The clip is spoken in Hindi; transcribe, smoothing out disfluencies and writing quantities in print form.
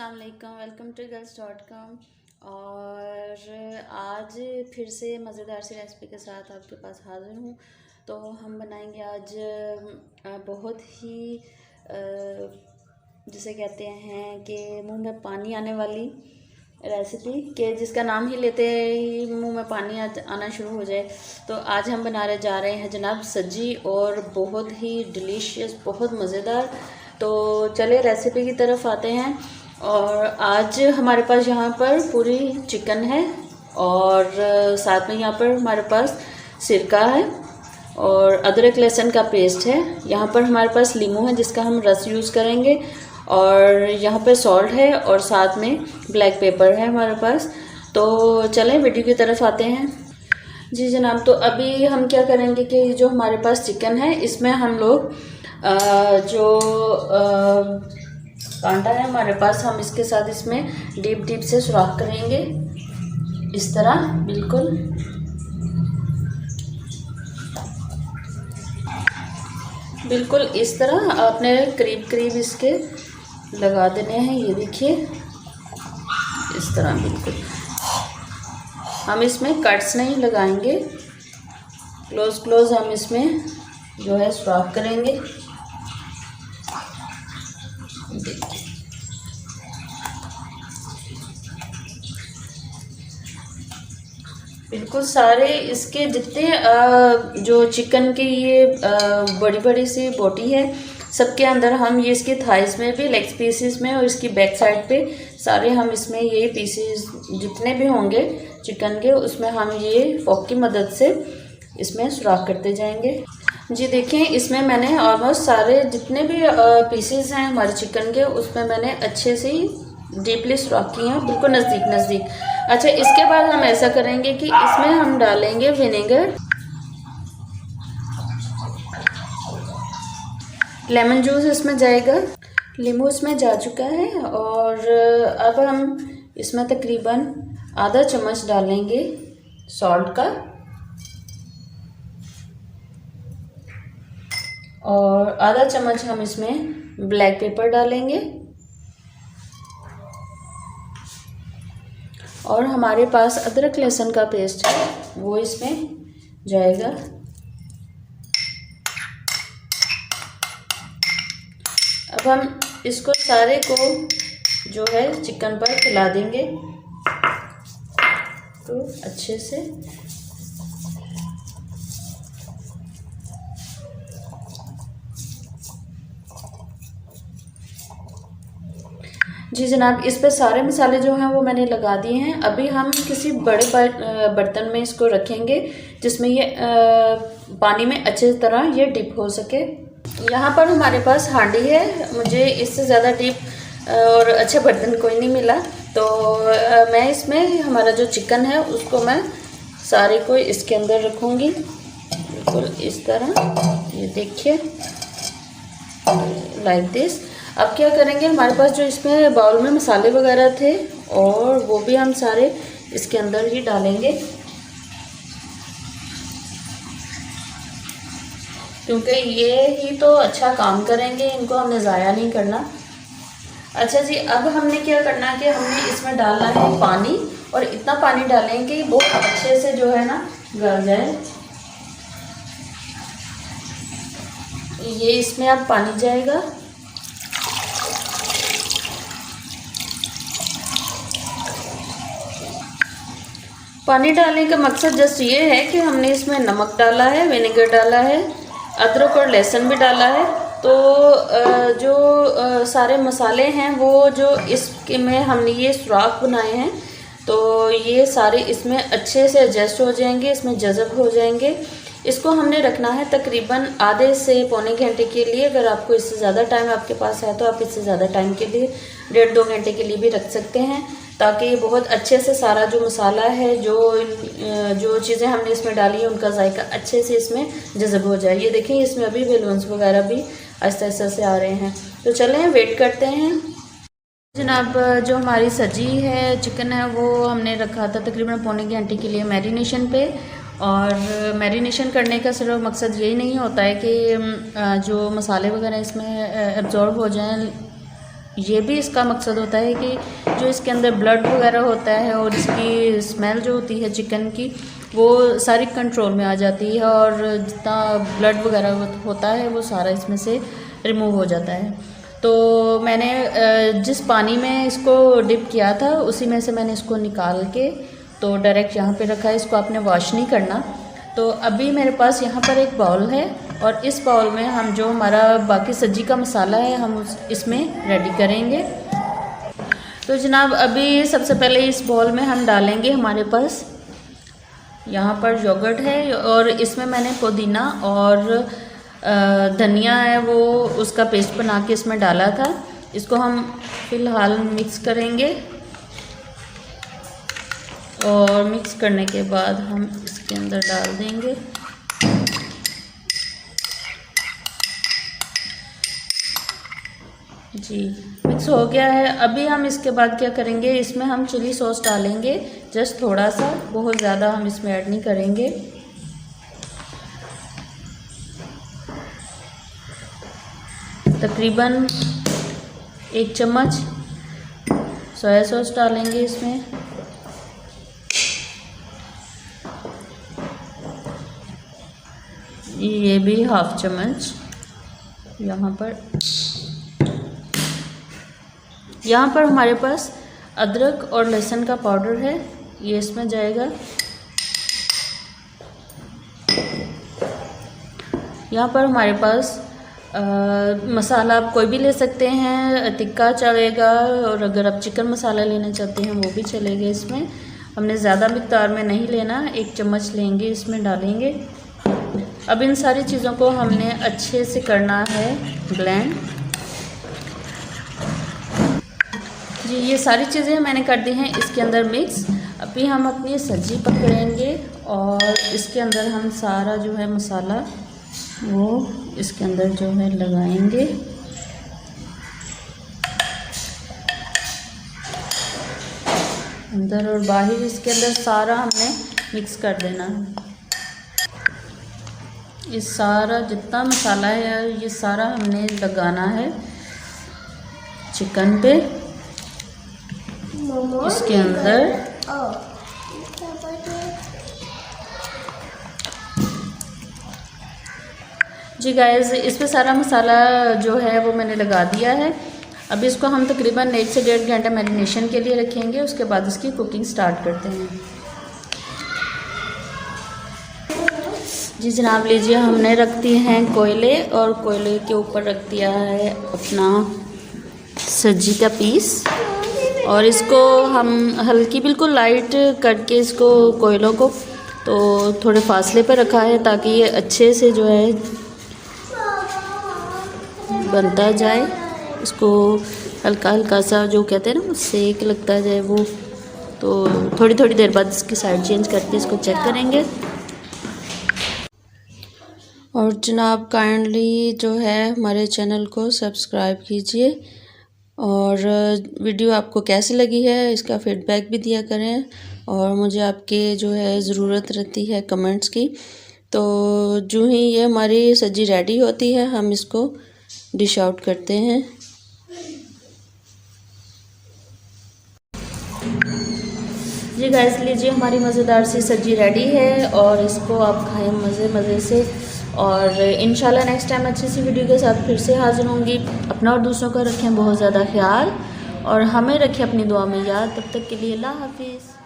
अस्सलाम वालेकुम, वेलकम टू girls.com। और आज फिर से मज़ेदार सी रेसिपी के साथ आपके पास हाज़िर हूँ। तो हम बनाएंगे आज बहुत ही जिसे कहते हैं कि मुंह में पानी आने वाली रेसिपी के जिसका नाम ही लेते ही मुंह में पानी आना शुरू हो जाए। तो आज हम बनाने जा रहे हैं जनाब सज्जी, और बहुत ही डिलीशियस, बहुत मज़ेदार। तो चले रेसिपी की तरफ आते हैं। और आज हमारे पास यहाँ पर पूरी चिकन है, और साथ में यहाँ पर हमारे पास सिरका है और अदरक लहसुन का पेस्ट है। यहाँ पर हमारे पास लीमू है जिसका हम रस यूज़ करेंगे, और यहाँ पर सॉल्ट है, और साथ में ब्लैक पेपर है हमारे पास। तो चलें वीडियो की तरफ आते हैं। जी जनाब, तो अभी हम क्या करेंगे कि जो हमारे पास चिकन है इसमें हम लोग जो कांटा है हमारे पास, हम इसके साथ इसमें डीप से सुराख करेंगे इस तरह, बिल्कुल इस तरह आपने करीब इसके लगा देने हैं। ये देखिए इस तरह बिल्कुल। हम इसमें कट्स नहीं लगाएंगे, क्लोज हम इसमें जो है सुराख करेंगे। बिल्कुल सारे इसके जितने जो चिकन की ये बड़ी सी बोटी है, सबके अंदर हम ये इसके थाइस में भी, लेग पीसेस में, और इसकी बैक साइड पे सारे हम इसमें ये पीसेस जितने भी होंगे चिकन के, उसमें हम ये फोक की मदद से इसमें सुराख करते जाएंगे। जी देखिए, इसमें मैंने ऑलमोस्ट सारे जितने भी पीसेस हैं हमारे चिकन के, उसमें मैंने अच्छे से डीपली सुराख किए हैं, बिल्कुल नज़दीक। अच्छा, इसके बाद हम ऐसा करेंगे कि इसमें हम डालेंगे विनेगर, लेमन जूस इसमें जाएगा, नींबू इसमें जा चुका है। और अब हम इसमें तकरीबन आधा चम्मच डालेंगे सॉल्ट का, और आधा चम्मच हम इसमें ब्लैक पेपर डालेंगे, और हमारे पास अदरक लहसुन का पेस्ट है वो इसमें जाएगा। अब हम इसको सारे को जो है चिकन पर खिला देंगे तो अच्छे से। जी जनाब, इस पे सारे मसाले जो हैं वो मैंने लगा दिए हैं। अभी हम किसी बड़े बर्तन में इसको रखेंगे जिसमें ये पानी में अच्छी तरह ये डिप हो सके। यहाँ पर हमारे पास हांडी है, मुझे इससे ज़्यादा डिप और अच्छे बर्तन कोई नहीं मिला, तो मैं इसमें हमारा जो चिकन है उसको मैं सारे को इसके अंदर रखूँगी, बिल्कुल इस तरह। ये देखिए लाइक दिस। अब क्या करेंगे, हमारे पास जो इसमें बाउल में मसाले वगैरह थे, और वो भी हम सारे इसके अंदर ही डालेंगे, क्योंकि ये ही तो अच्छा काम करेंगे, इनको हमने ज़ाया नहीं करना। अच्छा जी, अब हमने क्या करना है कि हमने इसमें डालना है पानी, और इतना पानी डालेंगे कि बहुत अच्छे से जो है ना गल जाए। ये इसमें अब पानी जाएगा, पानी डालने का मकसद जस्ट ये है कि हमने इसमें नमक डाला है, विनेगर डाला है, अदरक और लहसुन भी डाला है। तो जो सारे मसाले हैं वो जो इसके में हमने ये सुराख बनाए हैं, तो ये सारे इसमें अच्छे से एडजस्ट हो जाएंगे, इसमें जज़ब हो जाएंगे। इसको हमने रखना है तकरीबन आधे से पौने घंटे के लिए। अगर आपको इससे ज़्यादा टाइम आपके पास है तो आप इससे ज़्यादा टाइम के लिए 1.5-2 घंटे के लिए भी रख सकते हैं, ताकि बहुत अच्छे से सारा जो मसाला है, जो चीज़ें हमने इसमें डाली है, उनका जायका अच्छे से इसमें जज़ब हो जाए। ये देखें, इसमें अभी बेलून्स वगैरह भी आहिस्ता से आ रहे हैं। तो चलें वेट करते हैं। जनाब, जो हमारी सब्जी है, चिकन है, वो हमने रखा था तकरीबन पौने घंटे के लिए मैरिनेशन पे। और मैरिनेशन करने का सिर्फ मकसद यही नहीं होता है कि जो मसाले वगैरह इसमें एब्जॉर्ब हो जाएं, ये भी इसका मकसद होता है कि जो इसके अंदर ब्लड वगैरह होता है और इसकी स्मेल जो होती है चिकन की, वो सारी कंट्रोल में आ जाती है और जितना ब्लड वगैरह होता है वो सारा इसमें से रिमूव हो जाता है। तो मैंने जिस पानी में इसको डिप किया था उसी में से मैंने इसको निकाल के तो डायरेक्ट यहाँ पे रखा है। इसको आपने वॉश नहीं करना। तो अभी मेरे पास यहाँ पर एक बाउल है और इस बाउल में हम जो हमारा बाकी सब्जी का मसाला है हम इसमें रेडी करेंगे। तो जनाब अभी सबसे पहले इस बाउल में हम डालेंगे, हमारे पास यहाँ पर योगर्ट है और इसमें मैंने पुदीना और धनिया है वो उसका पेस्ट बना के इसमें डाला था। इसको हम फ़िलहाल मिक्स करेंगे और मिक्स करने के बाद हम इसके अंदर डाल देंगे। जी मिक्स हो गया है। अभी हम इसके बाद क्या करेंगे, इसमें हम चिली सॉस डालेंगे, जस्ट थोड़ा सा, बहुत ज़्यादा हम इसमें ऐड नहीं करेंगे। तकरीबन 1 चम्मच सोया सॉस डालेंगे इसमें। ये भी 1/2 चम्मच यहाँ पर हमारे पास अदरक और लहसुन का पाउडर है, ये इसमें जाएगा। यहाँ पर हमारे पास मसाला आप कोई भी ले सकते हैं, टिक्का चलेगा और अगर आप चिकन मसाला लेना चाहते हैं वो भी चलेगा। इसमें हमने ज़्यादा मिक़दार में नहीं लेना, 1 चम्मच लेंगे, इसमें डालेंगे। अब इन सारी चीज़ों को हमने अच्छे से करना है ब्लेंड। जी ये सारी चीज़ें मैंने कर दी हैं इसके अंदर मिक्स। अभी हम अपनी सब्ज़ी पकड़ेंगे और इसके अंदर हम सारा जो है मसाला वो इसके अंदर जो है लगाएंगे। अंदर और बाहर इसके अंदर सारा हमने मिक्स कर देना है। ये सारा जितना मसाला है ये सारा हमने लगाना है चिकन पे, इसके अंदर। जी गाइस इस पे सारा मसाला जो है वो मैंने लगा दिया है। अब इसको हम तकरीबन 1 से 1.5 घंटा मैरिनेशन के लिए रखेंगे, उसके बाद इसकी कुकिंग स्टार्ट करते हैं। जी जनाब लीजिए, हमने रख दिए हैं कोयले और कोयले के ऊपर रख दिया है अपना सब्जी का पीस और इसको हम हल्की बिल्कुल लाइट करके इसको कोयलों को तो थोड़े फासले पर रखा है ताकि ये अच्छे से जो है बनता जाए। इसको हल्का हल्का सा जो कहते हैं ना सेक लगता जाए वो, तो थोड़ी थोड़ी देर बाद इसकी साइड चेंज करके इसको चेक करेंगे। और जनाब काइंडली जो है हमारे चैनल को सब्सक्राइब कीजिए और वीडियो आपको कैसी लगी है इसका फीडबैक भी दिया करें और मुझे आपके जो है ज़रूरत रहती है कमेंट्स की। तो जो ही ये हमारी सब्जी रेडी होती है हम इसको डिश आउट करते हैं। जी गाइस लीजिए, हमारी मज़ेदार सी सब्जी रेडी है और इसको आप खाएं मज़े से। और इंशाल्लाह नेक्स्ट टाइम अच्छी सी वीडियो के साथ फिर से हाज़िर होंगी। अपना और दूसरों का रखें बहुत ज़्यादा ख्याल और हमें रखें अपनी दुआ में याद। तब तक के लिए अल्लाह हाफिज़।